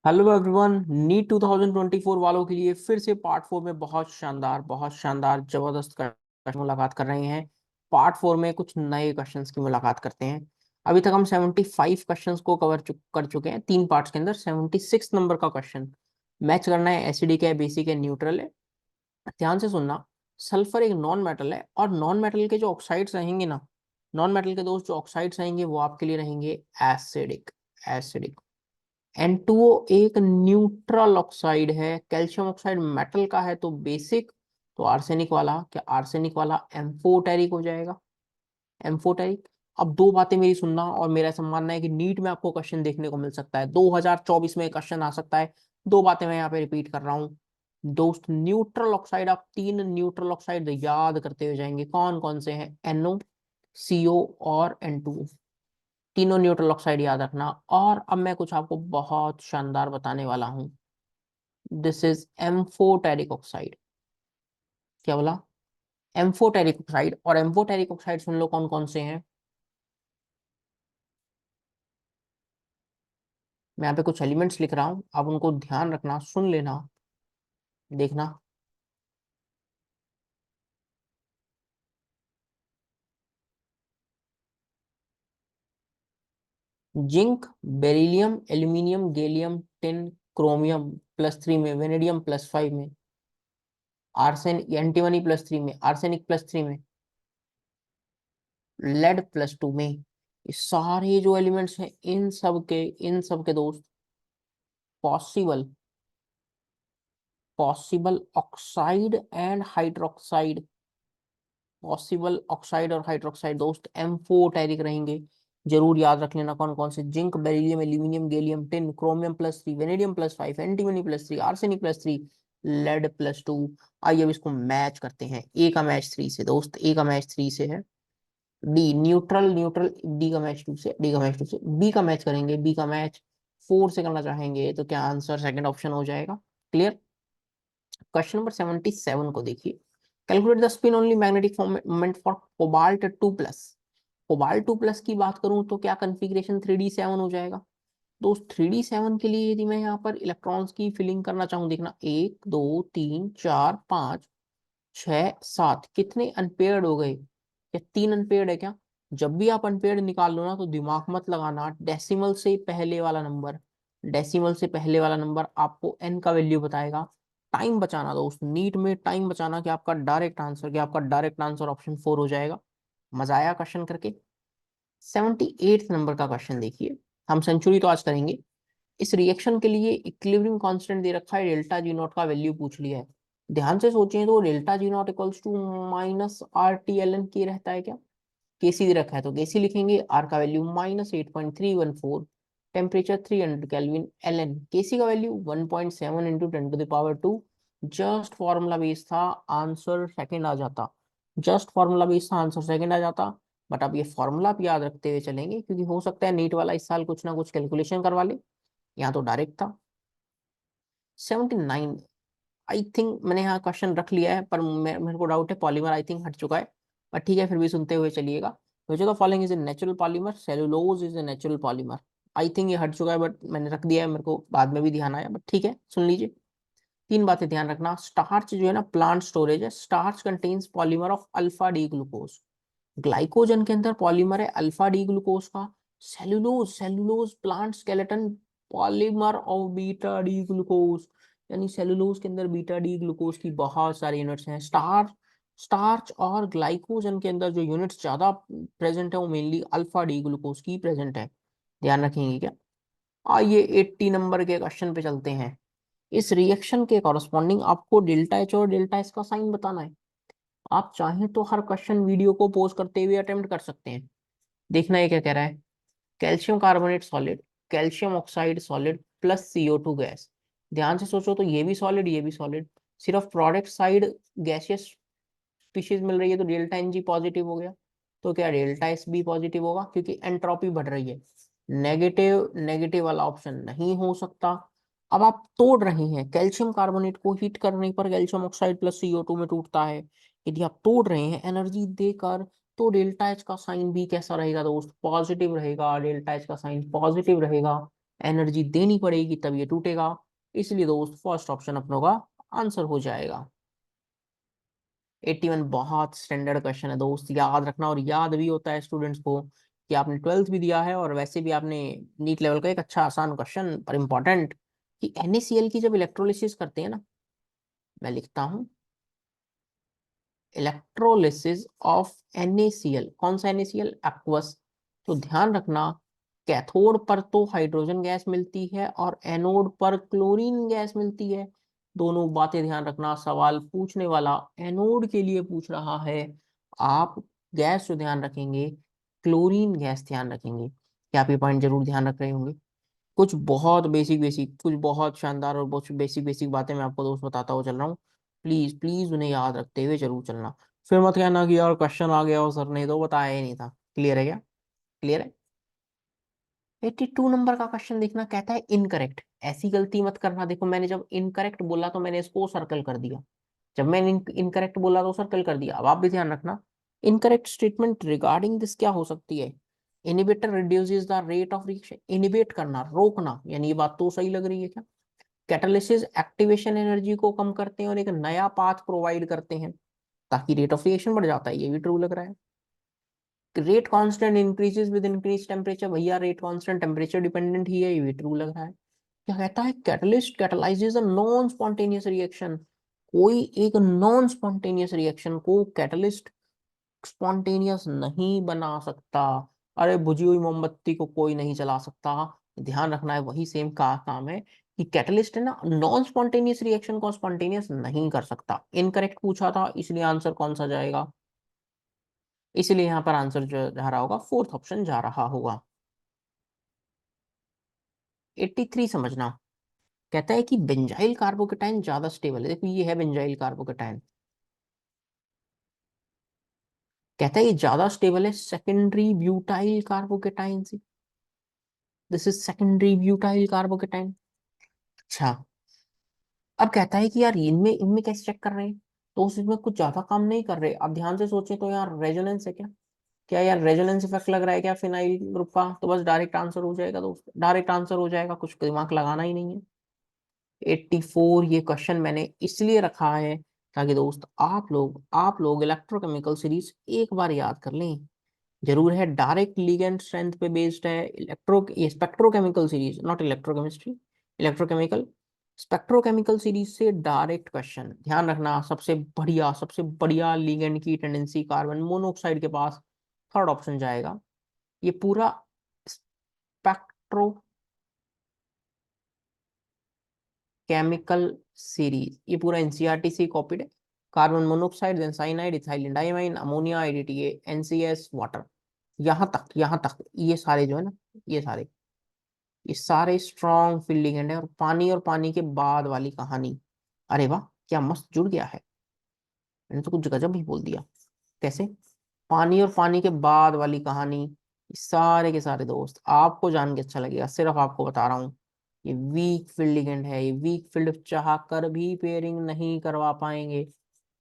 Hello everyone. NEET 2024 वालों के लिए फिर से पार्ट 4 में बहुत शानदार जबरदस्त क्वेश्चन मुलाकात कर रहे हैं। पार्ट 4 में कुछ नए क्वेश्चंस की मुलाकात करते हैं। अभी तक हम 75 क्वेश्चंस को कर चुके हैं तीन पार्ट्स के अंदर। 76 नंबर का क्वेश्चन मैच करना है। एसिडिक है, बेसिक है, न्यूट्रल है। ध्यान से सुनना। सल्फर एक नॉन मेटल है और नॉन मेटल के जो ऑक्साइड्स रहेंगे ना, नॉन मेटल के दोस्त जो ऑक्साइड्स रहेंगे वो आपके लिए रहेंगे एसिडिक। एसिडिक। N2O एक न्यूट्रल ऑक्साइड है। कैल्शियम ऑक्साइड मेटल का है तो बेसिक। तो आर्सेनिक वाला क्या, आर्सेनिक वाला एम्फोटेरिक हो जाएगा। एम्फोटेरिक। अब दो बातें मेरी सुनना, और मेरा ऐसा मानना है कि नीट में आपको क्वेश्चन देखने को मिल सकता है, 2024 में क्वेश्चन आ सकता है। दो बातें मैं यहाँ पे रिपीट कर रहा हूँ दोस्त। न्यूट्रल ऑक्साइड, आप तीन न्यूट्रल ऑक्साइड याद करते हुए जाएंगे। कौन कौन से हैं? NO, CO और N2O। तीनों न्यूट्रल ऑक्साइड याद रखना। और अब मैं कुछ आपको बहुत शानदार बताने वाला हूं। This is amphoteric oxide. क्या बोला? Amphoteric oxide. और एम्फोटेरिक ऑक्साइड सुन लो कौन कौन से हैं। मैं यहाँ पे कुछ एलिमेंट्स लिख रहा हूं, आप उनको ध्यान रखना, सुन लेना, देखना। Zinc, beryllium, aluminium, gallium, tin, chromium +3 में, वेनेडियम +5 में, आर्सेन एंटीमनी +3 में, आर्सेनिक +3 में, लेड +2 में। ये सारे जो एलिमेंट्स हैं इन सब के दोस्त possible possible oxide and hydroxide. Possible oxide और हाइड्रोक्साइड दोस्त एम्फोटेरिक रहेंगे। जरूर याद रख लेना कौन कौन से। Zinc, beryllium, aluminium, gallium, tin, chromium +3, vanadium +5, antimony +3, arsenic +3, lead +2। आइए अब इसको मैच करते हैं। ए का मैच 3 से दोस्त, ए का मैच 3 से है। डी न्यूट्रल, न्यूट्रल डी का मैच 2 से, डी का मैच 2 से। बी का मैच करेंगे, बी का मैच 4 से करना चाहेंगे तो क्या आंसर सेकंड ऑप्शन हो जाएगा। क्लियर? क्वेश्चन नंबर 77 को देखिए। Calculate the spin only magnetic moment for cobalt 2+। Cobalt 2+ की बात करूं तो क्या कॉन्फ़िगरेशन 3D7 हो जाएगा दोस्त। 3D7 के लिए यदि मैं यहाँ पर इलेक्ट्रॉन्स की फिलिंग करना चाहूँ, देखना 1 2 3 4 5 6 7 कितने अनपेयर्ड हो गए? क्या 3 अनपेयर्ड है क्या? जब भी आप अनपेयर्ड निकाल लो ना तो दिमाग मत लगाना, डेसिमल से पहले वाला नंबर आपको n का वैल्यू बताएगा। टाइम बचाना दोस्त, नीट में टाइम बचाना, कि आपका डायरेक्ट आंसर ऑप्शन 4 हो जाएगा। मजा आया क्वेश्चन करके? 78 नंबर का क्वेश्चन देखिए। हम सेंचुरी तो आज करेंगे। इस रिएक्शन के लिए इक्विलिब्रियम कांस्टेंट दे रखा है, डेल्टा जी नॉट का वैल्यू पूछ लिया है। ध्यान से सोचें तो delta G nought equals to -RT ln के रहता है क्या? केसी दे रखा है तो केसी लिखेंगे। आर का value -8.314, temperature 300 kelvin, L N KC का value 1.7 into 10⁻²। Just formula base था, आंसर सेकंड आ जाता। जस्ट फॉर्मूला बेस था, आंसर सेकंड आ जाता। बट अब ये फॉर्मूला आप याद रखते हुए चलेंगे, क्योंकि हो सकता है नीट वाला इस साल कुछ ना कुछ कैलकुलेशन करवा ले। यहाँ तो डायरेक्ट था। 79, आई थिंक मैंने यहाँ क्वेश्चन रख लिया है, पर मेरे को डाउट है, पॉलीमर आई थिंक हट चुका है। पर ठीक है, फिर भी सुनते हुए चलिएगा। Which of the following is a natural polymer? Cellulose is a natural polymer. I think ये हट चुका है, बट मैंने रख दिया है, मेरे को बाद में भी ध्यान आया, बट ठीक है, सुन लीजिए। तीन बातें ध्यान रखना। स्टार्च जो है ना, प्लांट स्टोरेज है। Starch contains polymer of alpha D glucose. Glycogen के अंदर पॉलीमर है अल्फा डी ग्लूकोज का। Cellulose, cellulose plant skeleton polymer of beta D glucose. यानी सेलुलोज के अंदर बीटा डी ग्लूकोज की बहुत सारी यूनिट्स हैं। स्टार्च और ग्लाइकोजन के अंदर जो यूनिट्स ज्यादा प्रेजेंट है वो मेनली अल्फा डी ग्लूकोज की प्रेजेंट है। ध्यान रखेंगे क्या? आइए 80 नंबर के क्वेश्चन पे चलते हैं। इस रिएक्शन के कॉरस्पॉन्डिंग आपको डेल्टा एच और डेल्टा एस का साइन बताना है। आप चाहें तो हर क्वेश्चन वीडियो को पॉज करते हुए अटेम्प्ट कर सकते हैं। देखना ये क्या कह रहा है। Calcium carbonate solid, calcium oxide solid plus CO2 gas. ध्यान से सोचो तो ये भी सॉलिड, ये भी सॉलिड। सिर्फ प्रोडक्ट साइड गैसियस स्पीशीज मिल रही है तो डेल्टा NG पॉजिटिव हो गया। तो क्या डेल्टा एस भी पॉजिटिव होगा? क्योंकि एंट्रोपी बढ़ रही है। नेगेटिव नेगेटिव वाला ऑप्शन नहीं हो सकता। अब आप तोड़ रहे हैं कैल्शियम कार्बोनेट को, हीट करने पर कैल्शियम ऑक्साइड प्लस CO2 में टूटता है। यदि आप तोड़ रहे हैं एनर्जी देकर, तो डेल्टा एच का साइन भी कैसा रहेगा दोस्त? पॉजिटिव रहेगा। डेल्टा एच का साइन पॉजिटिव रहेगा। एनर्जी देनी पड़ेगी तब ये टूटेगा। इसलिए दोस्त फर्स्ट ऑप्शन अपनों का आंसर हो जाएगा। 81 बहुत स्टैंडर्ड क्वेश्चन है दोस्त, याद रखना। और याद भी होता है स्टूडेंट्स को कि आपने 12th भी दिया है और वैसे भी आपने नीट लेवल का एक अच्छा आसान क्वेश्चन पर इंपॉर्टेंट कि NaCl की जब इलेक्ट्रोलिसिस करते हैं ना, मैं लिखता हूं इलेक्ट्रोलिसिस ऑफ NaCl। कौन सा NaCl? एक्वस। तो ध्यान रखना, कैथोड पर तो हाइड्रोजन गैस मिलती है और एनोड पर क्लोरीन गैस मिलती है। दोनों बातें ध्यान रखना। सवाल पूछने वाला एनोड के लिए पूछ रहा है, आप गैस जो ध्यान रखेंगे क्लोरीन गैस ध्यान रखेंगे। क्या आप ये पॉइंट जरूर ध्यान रख रहे होंगे? कुछ बहुत बेसिक बेसिक, कुछ बहुत शानदार और बहुत बेसिक बेसिक बातें मैं आपको दोस्त बताता हुआ चल रहा हूँ। प्लीज प्लीज उन्हें याद रखते हुए जरूर चलना। फिर मत कहना कि यार क्वेश्चन आ गया और सर ने तो बताया ही नहीं था। क्लियर है क्या? क्लियर है? 82 नंबर का क्वेश्चन देखना, कहता है इनकरेक्ट। ऐसी गलती मत करना। देखो मैंने जब इनकरेक्ट बोला तो मैंने इसको सर्कल कर दिया, जब मैंने इनकरेक्ट बोला तो सर्कल कर दिया। अब आप भी ध्यान रखना, इनकरेक्ट स्टेटमेंट रिगार्डिंग दिस क्या हो सकती है? Inhibitor reduces the rate of reaction. Inhibit करना, रोकना, यानी ये बात तो सही लग रही है क्या? कैटालिसिस एक्टिवेशन एनर्जी को कम करते हैं और एक नया पाथ प्रोवाइड करते हैं ताकि रेट ऑफ रिएक्शन बढ़ जाता है, ये भी ट्रू लग रहा है। Rate constant increases with increase temperature. भैया रेट कांस्टेंट टेम्परेचर डिपेंडेंट ही है, ये भी ट्रू लग रहा है। क्या कहता है? Catalyst कैटलाइजेस a non spontaneous reaction. कोई एक नॉन स्पॉन्टेनियस रिएक्शन को कैटलिस्ट स्पॉन्टेनियस नहीं बना सकता। अरे बुझी हुई मोमबत्ती को कोई नहीं जला सकता। ध्यान रखना है, वही सेम का काम है कि कैटलिस्ट है ना, नॉन स्पॉन्टेनियस रिएक्शन को स्पॉन्टेनियस नहीं कर सकता। इनकरेक्ट पूछा था, इसलिए आंसर कौन सा जाएगा? इसलिए यहाँ पर आंसर जो जा रहा होगा, फोर्थ ऑप्शन जा रहा होगा। 83 समझना, कहता है कि बेंजाइल कार्बोकेटाइन ज्यादा स्टेबल है। देखो ये है बेंजाइल कार्बोकेटाइन, कहता है ये ज्यादा स्टेबल है सेकेंडरी ब्यूटाइल कार्बोकेटाइन से। This is secondary butyl carbocation. अच्छा, अब कहता है कि यार इनमें इनमें कैसे चेक कर रहे हैं? तो उस इसमें कुछ ज्यादा काम नहीं कर रहे। अब ध्यान से सोचें तो यार रेजोनेंस है क्या? क्या यार रेजोनेंस इफेक्ट लग रहा है क्या फिनाइल ग्रुप का? तो बस डायरेक्ट आंसर हो जाएगा दोस्त, डायरेक्ट आंसर हो जाएगा, कुछ दिमाग लगाना ही नहीं है। 84 ये क्वेश्चन मैंने इसलिए रखा है ताकि दोस्त आप लोग इलेक्ट्रोकेमिकल सीरीज एक बार याद कर लें। जरूर है, डायरेक्ट लिगेंड स्ट्रेंथ पे बेस्ड है। ये spectrochemical series, not electrochemistry, electrochemical. Spectrochemical series से डायरेक्ट क्वेश्चन ध्यान रखना। सबसे बढ़िया लिगेंड की टेंडेंसी कार्बन मोनोऑक्साइड के पास, थर्ड ऑप्शन जाएगा। ये पूरा स्पेक्ट्रो केमिकल सीरीज, ये पूरा एनसीईआरटी से कॉपीड है। Carbon monoxide, then cyanide, ethylene diamine, ammonia, IDTA, NCS, water. यहाँ तक ये सारे जो है ना, ये सारे ये सारे स्ट्रॉन्ग फील्डिंग है। और पानी के बाद वाली कहानी, अरे वाह क्या मस्त जुड़ गया है। मैंने तो कुछ गजब ही बोल दिया। कैसे? पानी और पानी के बाद वाली कहानी, ये सारे के सारे दोस्त आपको जान के अच्छा लगेगा। सिर्फ आपको बता रहा हूँ, ये वीक फील्ड लिगेंड है। ये वीक फील्ड चाह कर भी पेयरिंग नहीं करवा पाएंगे,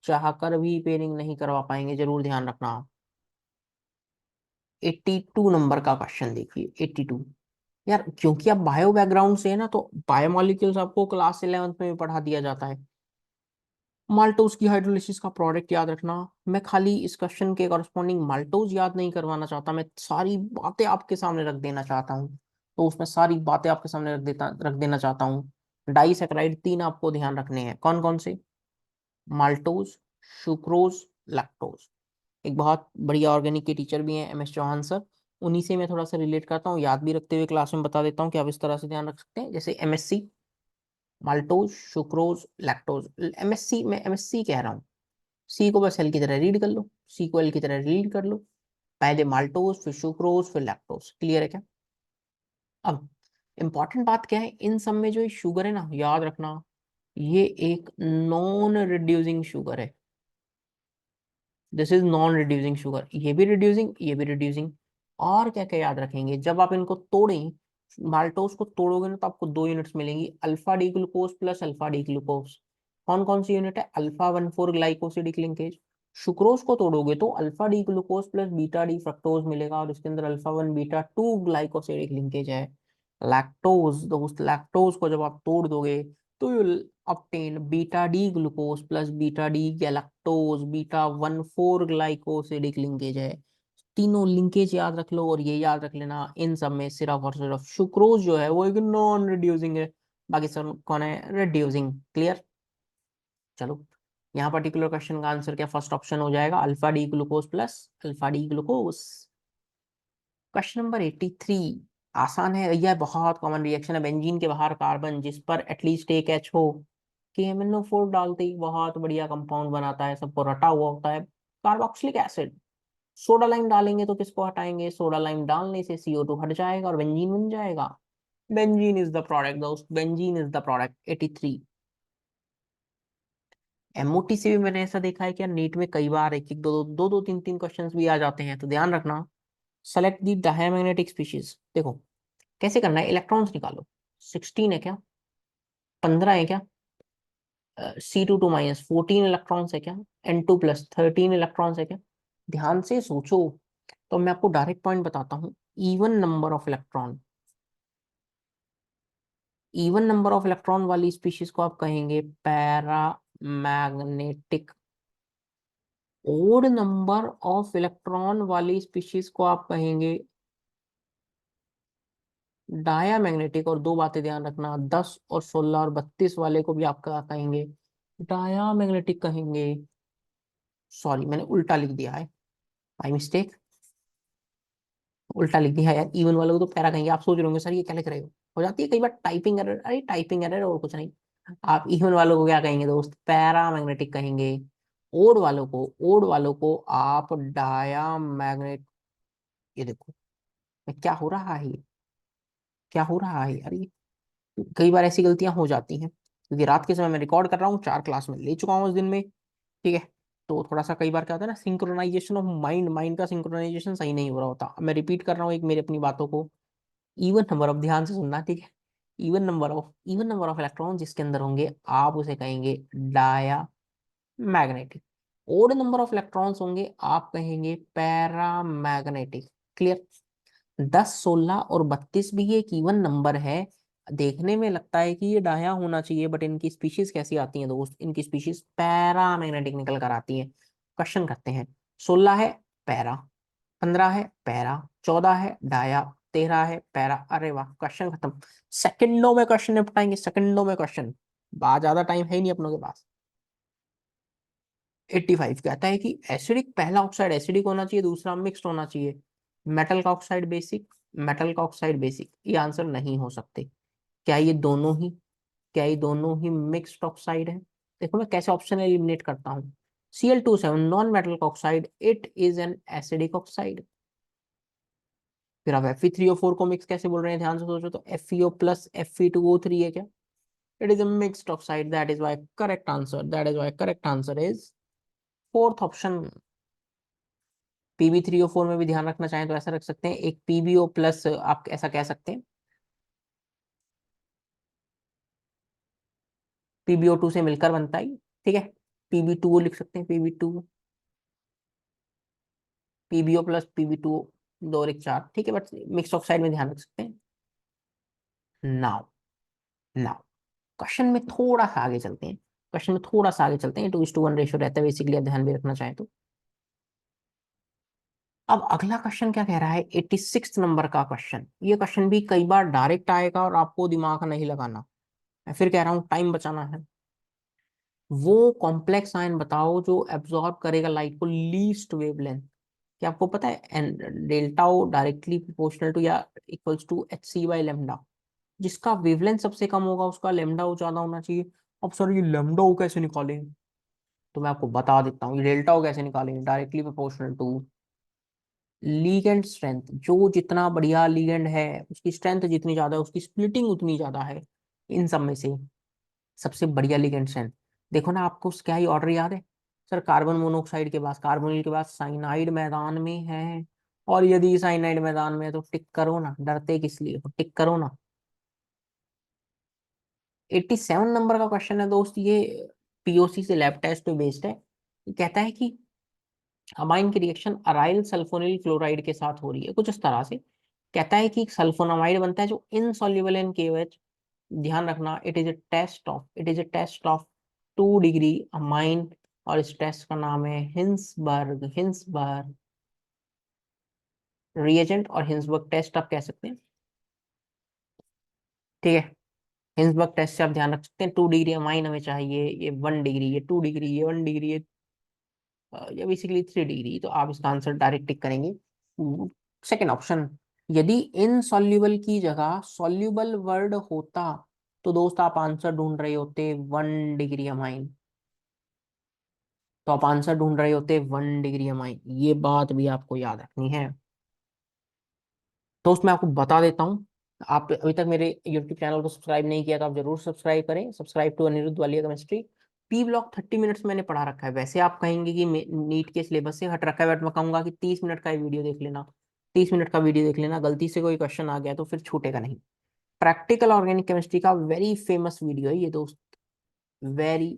चाह कर भी पेयरिंग नहीं करवा पाएंगे, जरूर ध्यान रखना आप। 82 नंबर का क्वेश्चन देखिए, 82। यार क्योंकि आप बायो बैकग्राउंड से है ना, तो बायोमोलिक्यूल्स आपको क्लास 11th में भी पढ़ा दिया जाता है। माल्टोज की हाइड्रोलिसिस का प्रोडक्ट याद रखना। मैं खाली इस क्वेश्चन के कॉरस्पॉन्डिंग माल्टोज याद नहीं करवाना चाहता, मैं सारी बातें आपके सामने रख देना चाहता हूँ। तो उसमें सारी बातें आपके सामने रख देना चाहता हूँ। डाइसैकेराइड तीन आपको ध्यान रखने हैं, कौन कौन से? Maltose, sucrose, lactose. एक बहुत बढ़िया ऑर्गेनिक के टीचर भी हैं, MS चौहान सर। उन्हीं से मैं थोड़ा सा रिलेट करता हूँ, याद भी रखते हुए क्लास में बता देता हूँ कि आप इस तरह से ध्यान रख सकते हैं। जैसे MSC, maltose, sucrose, lactose. MSC मैं MSC कह रहा हूँ, सी को बस एल की तरह रीड कर लो, सी को एल की तरह रीड कर लो। पहले माल्टोज, फिर सुक्रोज, फिर लैक्टोज। क्लियर है क्या? अब इंपॉर्टेंट बात क्या है, इन सब में जो ये शुगर है ना, याद रखना, ये एक नॉन रिड्यूसिंग शुगर है। This is non reducing sugar. ये भी रिड्यूसिंग, ये भी रिड्यूसिंग। और क्या क्या याद रखेंगे, जब आप इनको तोड़ें, माल्टोज को तोड़ोगे ना, तो आपको दो यूनिट्स मिलेंगी, alpha D glucose plus alpha D glucose. कौन कौन सी यूनिट है? Alpha 1,4 glycosidic linkage. सुक्रोज को तोड़ोगे तो alpha D glucose plus beta D fructose मिलेगा, और इसके अंदर अल्फा 1 बीटा 2 ग्लाइकोसिडिक लिंकेज है। लैक्टोज दोस्त, लैक्टोज को जब आप तोड़ दोगे तो you obtain beta D glucose plus beta D galactose, beta 1,4 glycosidic linkage है। तीनों लिंकेज याद रख लो, और ये याद रख लेना इन सब में सिर्फ और सिर्फ सुक्रोज जो है वो एक नॉन रिड्यूसिंग है, बाकी सब कौन है, रिड्यूसिंग। क्लियर। चलो, यहाँ पर्टिकुलर क्वेश्चन का आंसर क्या फर्स्ट ऑप्शन हो जाएगा, alpha D glucose plus alpha D glucose. Question number 83 आसान है भैया, बहुत कॉमन रिएक्शन है। बेंजीन के बाहर कार्बन जिस पर एटलीस्ट एक एच हो, KMnO4 डालते ही बहुत बढ़िया कंपाउंड बनाता है, सबको रटा हुआ होता है, कार्बोक्सिलिक एसिड। सोडा लाइम डालेंगे तो किसको हटाएंगे, सोडा लाइम डालने से CO2 हट जाएगा और बेंजीन बन जाएगा। बेंजीन इज द प्रोडक्ट दोस्त, benzene is the product. 83 MOT से भी मैंने ऐसा देखा है कि नीट में कई बार एक एक दो दो तीन तीन क्वेश्चंस भी आ जाते हैं, तो ध्यान रखना। सेलेक्ट दी डायमैग्नेटिक स्पीशीज। देखो कैसे करना है, इलेक्ट्रॉन्स निकालो। 16 है क्या, 15 है क्या, C2 2 - 14 इलेक्ट्रॉन्स है क्या, N2 + 13 इलेक्ट्रॉन्स है क्या। ध्यान से सोचो। तो मैं आपको डायरेक्ट पॉइंट बताता हूँ। Even number of electron, even number of electron वाली स्पीशीज को आप कहेंगे paramagnetic. Odd number of electron वाली स्पीशीज को आप कहेंगे डायामैग्नेटिक। और दो बातें ध्यान रखना, 10 और 16 और 32 वाले को भी आप क्या कहेंगे, डायामैग्नेटिक कहेंगे। सॉरी मैंने उल्टा लिख दिया है, माई मिस्टेक, उल्टा लिख दिया यार। इवन वालों को तो पैरा कहेंगे। आप सोच रहे होंगे सर ये क्या लिख रहे हो जाती है कई बार टाइपिंग एरर, अरे टाइपिंग एरर और कुछ नहीं। आप इवन वालों को क्या कहेंगे दोस्त, पैरामैग्नेटिक कहेंगे। ओड वालों को आप डायामैग्नेट। ये देखो क्या हो रहा है, क्या हो रहा है यार, ये कई बार ऐसी गलतियां हो जाती हैं क्योंकि रात के समय मैं रिकॉर्ड कर रहा हूँ, 4 क्लास में ले चुका हूँ उस दिन में। ठीक है, तो थोड़ा सा कई बार क्या होता है ना, सिंक्रोनाइजेशन ऑफ माइंड, माइंड का सिंक्रोनाइजेशन सही नहीं हो रहा होता। अब मैं रिपीट कर रहा हूँ एक मेरी अपनी बातों को। इवन नंबर ऑफ, ध्यान से सुनना ठीक है, इवन नंबर ऑफ इलेक्ट्रॉन जिसके अंदर होंगे आप उसे कहेंगे diamagnetic. Odd number of electrons होंगे आप कहेंगे पैरामैग्नेटिक। क्लियर। 10 16 और 32 भी एक इवन नंबर है। देखने में लगता है कि ये डाया होना चाहिए, बट इनकी स्पीशीज कैसी आती हैं दोस्त, इनकी स्पीशीज पैरामैग्नेटिक निकल कर आती हैं। क्वेश्चन करते हैं। 16 है पैरा, 15 है पैरा, 14 है डाया, 13 है पैरा। अरे वाह, क्वेश्चन खत्म। सेकंडों में क्वेश्चन निपटाएंगे, सेकंडों में क्वेश्चन। बात ज्यादा टाइम है ही नहीं अपनों के पास। 85 कहता है कि एसिडिक, पहला ऑक्साइड एसिडिक होना चाहिए, दूसरा मिक्स्ड होना चाहिए। मेटल का ऑक्साइड बेसिक, मेटल का ऑक्साइड बेसिक, ये आंसर नहीं हो सकते। क्या ये दोनों ही, क्या ये दोनों ही मिक्स्ड ऑक्साइड है। देखो मैं कैसे ऑप्शन एलिमिनेट करता हूँ। Cl27 नॉन मेटल का oxide, it is an acidic oxide. फिर आप Fe3O4 को मिक्स कैसे बोल रहे हैं, ध्यान से सोचो तो FeO + Fe2O3 है क्या। It is a mixed oxide, that is why correct answer, that is why correct answer is fourth option. Pb3O4 में भी ध्यान रखना चाहें तो ऐसा रख सकते हैं, एक PbO+ आप ऐसा कह सकते हैं, PbO2 से मिलकर बनता है। ठीक है, Pb2O लिख सकते हैं, PbO+PbO, 2 और 1 4। ठीक है, बट मिक्स ऑक्साइड में ध्यान रख सकते हैं। नाउ, नाउ क्वेश्चन में थोड़ा सा आगे चलते हैं, क्वेश्चन में थोड़ा सा आगे चलते हैं, 2:1 रेशियो रहता है बेसिकली, आप ध्यान भी रखना चाहें तो। अब अगला क्वेश्चन क्या कह रहा है, 86 नंबर का क्वेश्चन। ये क्वेश्चन भी कई बार डायरेक्ट आएगा और आपको दिमाग नहीं लगाना। मैं फिर कह रहा हूँ टाइम बचाना है। वो कॉम्प्लेक्स आयन बताओ जो एब्जॉर्ब करेगा लाइट को लीस्ट वेवलेंथ। क्या आपको पता है, and delta O directly proportional to या इक्वल्स टू Hc/λ। जिसका वेवलेंथ सबसे कम होगा उसका लेमडा ओ ज्यादा होना चाहिए। अब सर ये लेमडा ओ कैसे निकालेंगे, तो मैं आपको बता देता हूँ ये डेल्टा ओ कैसे निकालेंगे, directly proportional to ligand strength. जो जितना बढ़िया लीगेंड है उसकी स्ट्रेंथ जितनी ज्यादा है उसकी स्प्लिटिंग उतनी ज्यादा है। इन सब में से सबसे बढ़िया लिगेंड स्ट्रेंथ। देखो ना, आपको क्या ही ऑर्डर याद है, सर कार्बन मोनोऑक्साइड के पास, कार्बोनिल के पास साइनाइड मैदान में है। और यदि साइनाइड मैदान में है तो टिक करो ना, डरते किस लिए हो, टिक करो ना। 87 नंबर का क्वेश्चन है दोस्त, ये POC से लैब टेस्ट पे बेस्ड है। ये कहता है कि अमाइन की रिएक्शन अराइल सल्फोनिल क्लोराइड के साथ हो रही है कुछ इस तरह से। कहता है कि सल्फोनामाइड बनता है जो इनसॉल्युबल इन KOH। ध्यान रखना, it is a test of 2 degree amine, और इस टेस्ट का नाम है हिंसबर्ग रिएजेंट, और हिंसबर्ग टेस्ट आप कह सकते हैं। ठीक है, हिंसबर्ग टेस्ट से आप ध्यान रख सकते हैं 2 डिग्री अमाइन हमें चाहिए, ये 1 डिग्री, ये 2 डिग्री, ये 1 डिग्री, ये बेसिकली 3 डिग्री, तो आप इसका आंसर डायरेक्ट टिक करेंगे सेकेंड ऑप्शन। यदि इनसॉल्युबल की जगह सॉल्युबल वर्ड होता तो दोस्त आप आंसर ढूंढ रहे होते 1 डिग्री अमाइन, तो आप आंसर ढूंढ रहे होते 1 डिग्री अमाइन, ये बात भी आपको याद रखनी है। दोस्त मैं आपको बता देता हूँ, आप अभी तक मेरे यूट्यूब चैनल को सब्सक्राइब नहीं किया तो आप जरूर सब्सक्राइब करें। Subscribe to Anirudh Walia chemistry. P block 30 minutes मैंने पढ़ा रखा है। वैसे आप कहेंगे कि नीट के सिलेबस से हट रखा है, बट मैं कहूंगा कि 30 मिनट का वीडियो देख लेना, 30 मिनट का वीडियो देख लेना, गलती से कोई क्वेश्चन आ गया तो फिर छूटेगा नहीं। प्रैक्टिकल ऑर्गेनिक केमिस्ट्री का वेरी फेमस वीडियो है ये दोस्त, very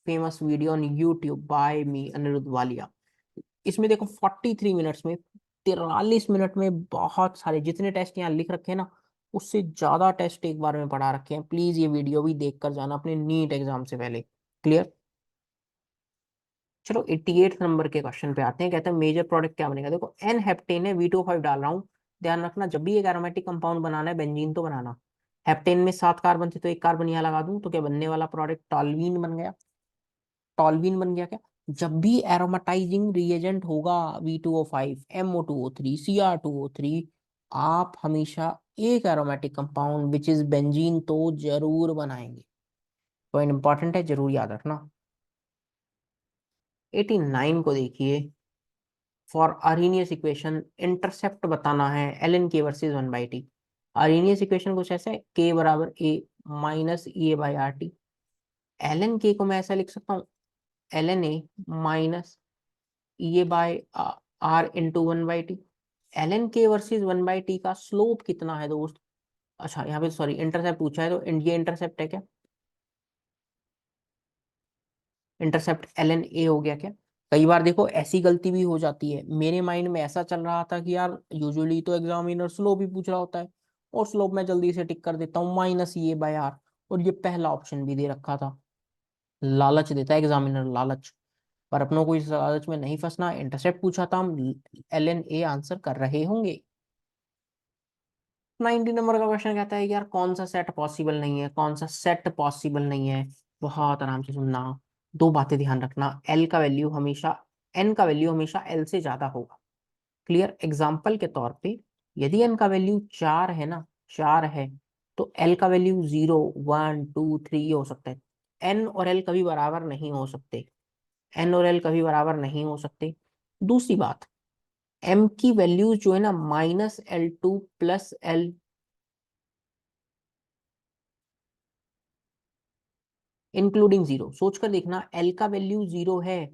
famous video on YouTube by me Anirudh Walia. इसमें देखो 43 मिनट्स में, 43 मिनट में बहुत सारे जितने टेस्ट यहाँ लिख रखे हैं ना, उससे ज्यादा टेस्ट एक बार में पढ़ा रखे हैं। प्लीज ये वीडियो भी देख कर जाना अपने नीट एग्जाम से पहले। क्लियर। चलो 88 नंबर के क्वेश्चन पे आते हैं। कहते हैं मेजर प्रोडक्ट क्या बनेगा। देखो एन हेप्टेन है, V2O5 डाल रहा हूँ। ध्यान रखना, जब भी एक एरोमेटिक कंपाउंड बनाना है, बेंजीन तो बनाना। हेप्टेन में 7 कार्बन थे तो एक कार्बन यहाँ लगा दूं तो क्या बनने वाला प्रोडक्ट टॉल्वीन बन गया। टॉल्वीन बन गया क्या। जब भी एरोमेटाइजिंग रिएजेंट होगा V2O5, MO2O3, Cr2O3, आप हमेशा एक aromatic compound which is benzene तो जरूर बनाएंगे। पॉइंट इंपॉर्टेंट है, जरूर याद रखना। 89 को देखिए। फॉर अरेनियस इक्वेशन इंटरसेप्ट बताना है ln k versus 1/t। Arrhenius equation कुछ ऐसा है, k बराबर a minus EA/RT। ln k को मैं ऐसा लिख सकता हूँ, ln a minus EA/R × 1/t। ln k versus 1/t का स्लोप कितना है दोस्त। अच्छा यहाँ पे सॉरी इंटरसेप्ट पूछा है, तो ये इंटरसेप्ट है क्या, इंटरसेप्ट ln a हो गया क्या। कई बार देखो ऐसी गलती भी हो जाती है, मेरे माइंड में ऐसा चल रहा था कि यार यूजुअली तो एग्जामिनर स्लोप ही पूछ रहा होता है, और स्लोप में जल्दी से टिक कर देता हूँ -EA/R, और ये पहला ऑप्शन भी दे रखा था। लालच देता है एग्जामिनर, लालच। पर अपनों को इस लालच में नहीं फंसना। इंटरसेप्ट पूछा था, हम ln a आंसर कर रहे होंगे। 90 नंबर का क्वेश्चन कहता है यार कौन सा सेट पॉसिबल नहीं है, कौन सा सेट पॉसिबल नहीं है। बहुत आराम से सुनना, दो बातें ध्यान रखना। एल का वैल्यू हमेशा, एन का वैल्यू हमेशा एल से ज्यादा होगा। क्लियर। एग्जाम्पल के तौर पे यदि एन का वैल्यू 4 है ना, 4 है, तो एल का वैल्यू 0, 1, 2, 3 हो सकता है। एन और एल कभी बराबर नहीं हो सकते, एन और एल कभी बराबर नहीं हो सकते। दूसरी बात, एम की वैल्यू जो है ना -L2 प्लस एल, इंक्लूडिंग 0। सोच कर देखना, एल का वैल्यू 0 है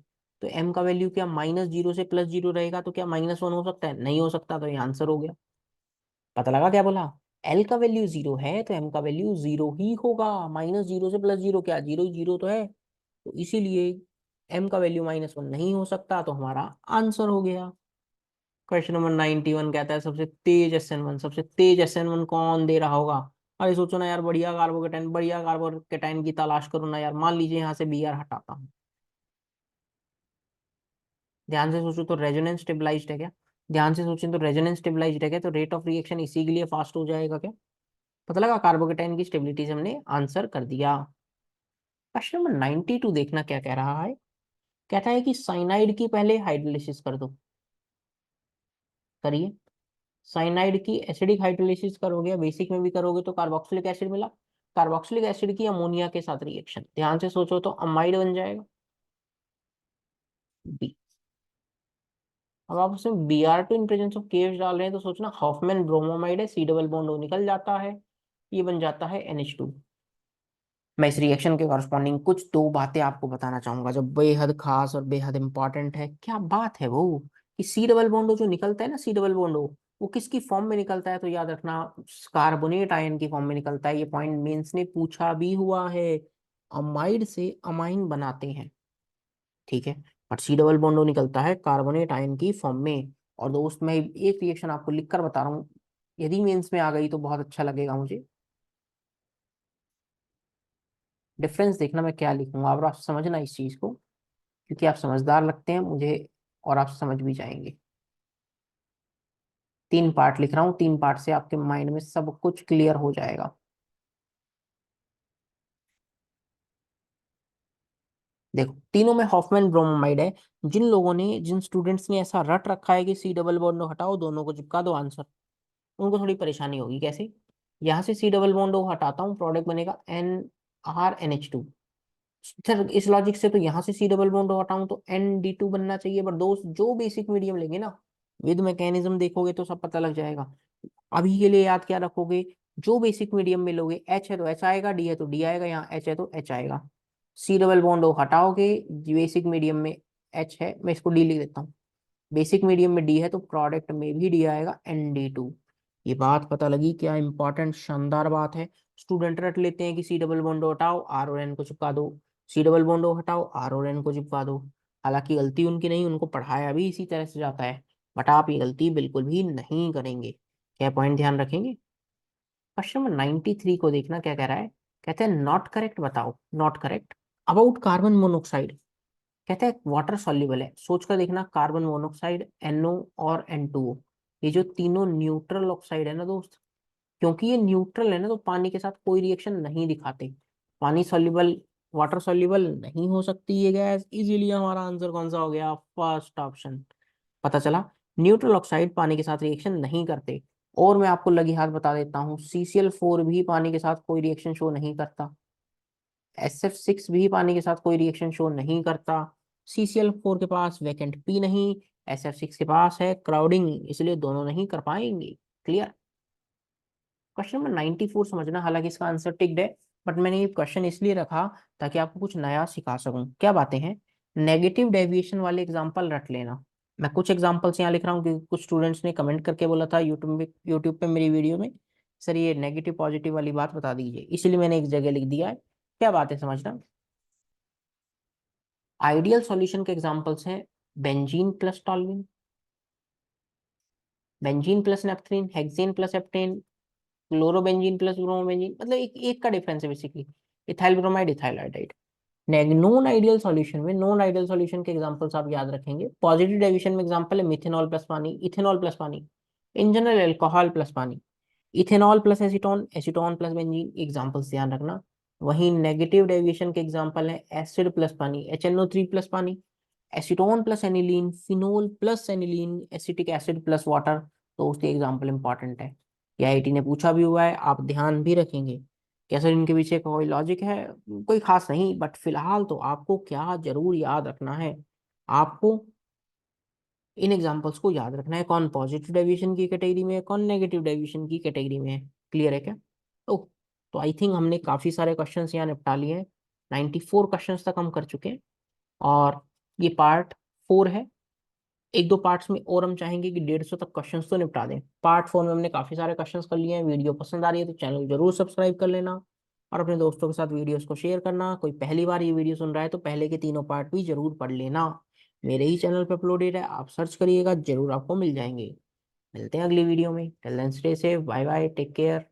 तो एम का वैल्यू क्या -0 से +0 रहेगा, तो क्या -1 हो सकता है, नहीं हो सकता, तो ये आंसर हो गया। पता लगा क्या बोला। एल का वैल्यू 0 है तो एम का वैल्यू 0 ही होगा। -0 से +0 क्या, 0 0 तो है, तो इसीलिए एम का वैल्यू -1 नहीं हो सकता, तो हमारा आंसर हो गया। क्वेश्चन नंबर 91 कहता है सबसे तेज SN1, सबसे तेज SN1 कौन दे रहा होगा। अरे सोचो ना यार, बढ़िया कार्बोकेटाइन की तलाश करो ना यार। मान लीजिए यहाँ से Br हटाता हूँ, ध्यान से सोचो तो रेजोनेंस स्टेबलाइज्ड है क्या, ध्यान से सोचें तो रेजोनेंस स्टेबलाइज्ड है क्या, तो रेट ऑफ रिएक्शन इसी के लिए फास्ट हो जाएगा क्या। पता लगा, कार्बोकेटाइन की स्टेबिलिटी से हमने आंसर कर दिया। क्वेश्चन नंबर 92 देखना क्या कह रहा है। कहता है कि साइनाइड की पहले हाइड्रोलिसिस कर दो। करिए। साइनाइड की एसिडिक हाइड्रोलिसिस करोगे, बेसिक में भी करोगे तो कार्बोक्सिलिक एसिड मिला। कार्बोक्सिलिक एसिड की अमोनिया के साथ रिएक्शन, ध्यान से सोचो तो अमाइड बन जाएगा बी। अब आप उसमें Br2 in presence of KH डाल रहे हैं तो सोचना हॉफमैन ब्रोमोमाइड है, C डबल बॉन्ड O निकल जाता है, ये बन जाता है NH2। मैं इस रिएक्शन के कॉरस्पॉन्डिंग कुछ दो बातें आपको बताना चाहूंगा जो बेहद खास और बेहद इंपॉर्टेंट है। क्या बात है वो, कि C डबल बॉन्ड O जो निकलता है ना, C डबल बॉन्ड O, वो किसकी फॉर्म में निकलता है, तो याद रखना कार्बोनेट आयन की फॉर्म में निकलता है। ये पॉइंट मेंस ने पूछा भी हुआ है। अमाइड से अमाइन बनाते हैं, ठीक है, और C डबल बॉन्ड O निकलता है कार्बोनेट आयन की फॉर्म में। और दोस्त मैं एक रिएक्शन आपको लिख कर बता रहा हूँ, यदि मेंस में आ गई तो बहुत अच्छा लगेगा मुझे। डिफरेंस देखना मैं क्या लिखूंगा, और आप समझना इस चीज को, क्योंकि आप समझदार लगते हैं मुझे, और आप समझ भी जाएंगे। 3 पार्ट लिख रहा हूँ, 3 पार्ट से आपके माइंड में सब कुछ क्लियर हो जाएगा। देखो तीनों में हॉफमैन ब्रोमाइड है। जिन स्टूडेंट्स ने ऐसा रट रखा है कि सी डबल बॉन्ड हटाओ दोनों को चिपका दो आंसर, उनको थोड़ी परेशानी होगी। कैसे? यहाँ से सी डबल बॉन्ड हटाता हूँ, प्रोडक्ट बनेगा NR NH2। सर इस लॉजिक से तो यहाँ से सी डबल बॉन्ड हटाऊं तो ND2 बनना चाहिए, बट दोस्त जो बेसिक मीडियम लेंगे ना, विद मैकेनिज्म देखोगे तो सब पता लग जाएगा। अभी के लिए याद क्या रखोगे, जो बेसिक मीडियम में लोगे, H है तो H आएगा, D है तो D आएगा, यहाँ H है तो H आएगा। सी डबल बॉन्ड हटाओगे, बेसिक मीडियम में H है, मैं इसको D लिख देता हूँ, बेसिक मीडियम में D है तो प्रोडक्ट में भी D आएगा, ND2। ये बात पता लगी क्या? इंपॉर्टेंट शानदार बात है। स्टूडेंट रट लेते हैं कि सी डबल बॉन्ड हटाओ R और N को चिपका दो, सी डबल बॉन्ड हटाओ R और N को चिपका दो। हालांकि गलती उनकी नहीं, उनको पढ़ाया भी इसी तरह से जाता है, बट आप ये गलती बिल्कुल भी नहीं करेंगे। क्या पॉइंट ध्यान रखेंगे? क्वेश्चन नंबर 93 को देखना क्या कह रहा है। कहते हैं नॉट करेक्ट बताओ, not correct about carbon monoxide. कहते हैं वाटर सॉल्युबल है, सोच कर देखना, कार्बन मोनोऑक्साइड NO और N2O, ये जो तीनों न्यूट्रल ऑक्साइड है ना दोस्त, क्योंकि ये न्यूट्रल है ना तो पानी के साथ कोई रिएक्शन नहीं दिखाते। पानी सॉल्युबल, वाटर सॉल्युबल नहीं हो सकती ये गैस, इजीली हमारा आंसर कौन सा हो गया? First option. पता चला, न्यूट्रल ऑक्साइड पानी के साथ रिएक्शन नहीं करते। और मैं आपको लगी हाथ बता देता हूँ, CCl4 भी पानी के साथ कोई रिएक्शन शो नहीं करता, SF6 भी पानी के साथ कोई रिएक्शन शो नहीं करता। CCl4 के पास वैकेंट P नहीं, SF6 के पास है क्राउडिंग, इसलिए दोनों नहीं कर पाएंगे। क्लियर? क्वेश्चन नंबर 94 समझना, हालांकि इसका आंसर टिक्ड है, बट मैंने ये क्वेश्चन इसलिए रखा ताकि आपको कुछ नया सिखा सकूं। क्या बातें हैं? नेगेटिव डेविएशन वाले एग्जांपल रट लेना। मैं कुछ एग्जांपल्स यहाँ लिख रहा हूँ क्योंकि कुछ स्टूडेंट्स ने कमेंट करके बोला था यूट्यूब पे मेरी वीडियो में, सर ये नेगेटिव पॉजिटिव वाली बात बता दीजिए, इसलिए मैंने एक जगह लिख दिया है। क्या बात है समझना। आइडियल सॉल्यूशन के एग्जांपल्स हैं benzene plus toluene, benzene plus naphthalene, hexane plus heptane, chlorobenzene plus bromobenzene, मतलब एक एक का डिफरेंस है basically, ethyl bromide ethyl iodide. Non ideal solution में, नॉन आइडियल सॉल्यूशन के एग्जांपल्स आप याद रखेंगे। पॉजिटिव डेविएशन में एग्जांपल है मिथेनॉल प्लस पानी, इथेनॉल प्लस पानी, इन जनरल अल्कोहल प्लस पानी, ethanol plus acetone, acetone plus benzene, examples ध्यान रखना। वहीं नेगेटिव डेविएशन के एग्जांपल है एसिड प्लस पानी, HNO3 प्लस पानी, acetone plus aniline, phenol plus aniline, acetic acid plus water. तो उसके एग्जांपल इंपॉर्टेंट है, ये IIT ने पूछा भी हुआ है, आप ध्यान भी रखेंगे। कैसे इनके पीछे कोई लॉजिक है? कोई खास नहीं, बट फिलहाल तो आपको क्या जरूर याद रखना है, आपको इन एग्जांपल्स को याद रखना है, कौन पॉजिटिव डेविएशन की कैटेगरी में है, कौन नेगेटिव डेविएशन की कैटेगरी में है। क्लियर है क्या? ओह, तो आई थिंक हमने काफी सारे क्वेश्चंस यहाँ निपटा लिए हैं, 94 क्वेश्चंस तक हम कर चुके हैं, और ये पार्ट 4 है। एक दो पार्ट्स में और हम चाहेंगे कि 150 तक क्वेश्चंस तो निपटा दें। पार्ट 4 में हमने काफी सारे क्वेश्चंस कर लिए हैं। वीडियो पसंद आ रही है तो चैनल जरूर सब्सक्राइब कर लेना, और अपने दोस्तों के साथ वीडियोस को शेयर करना। कोई पहली बार ये वीडियो सुन रहा है तो पहले के तीनों पार्ट भी जरूर पढ़ लेना, मेरे ही चैनल पे अपलोडेड है, आप सर्च करिएगा जरूर आपको मिल जाएंगे। मिलते हैं अगली वीडियो में, till then stay safe, bye bye, take care.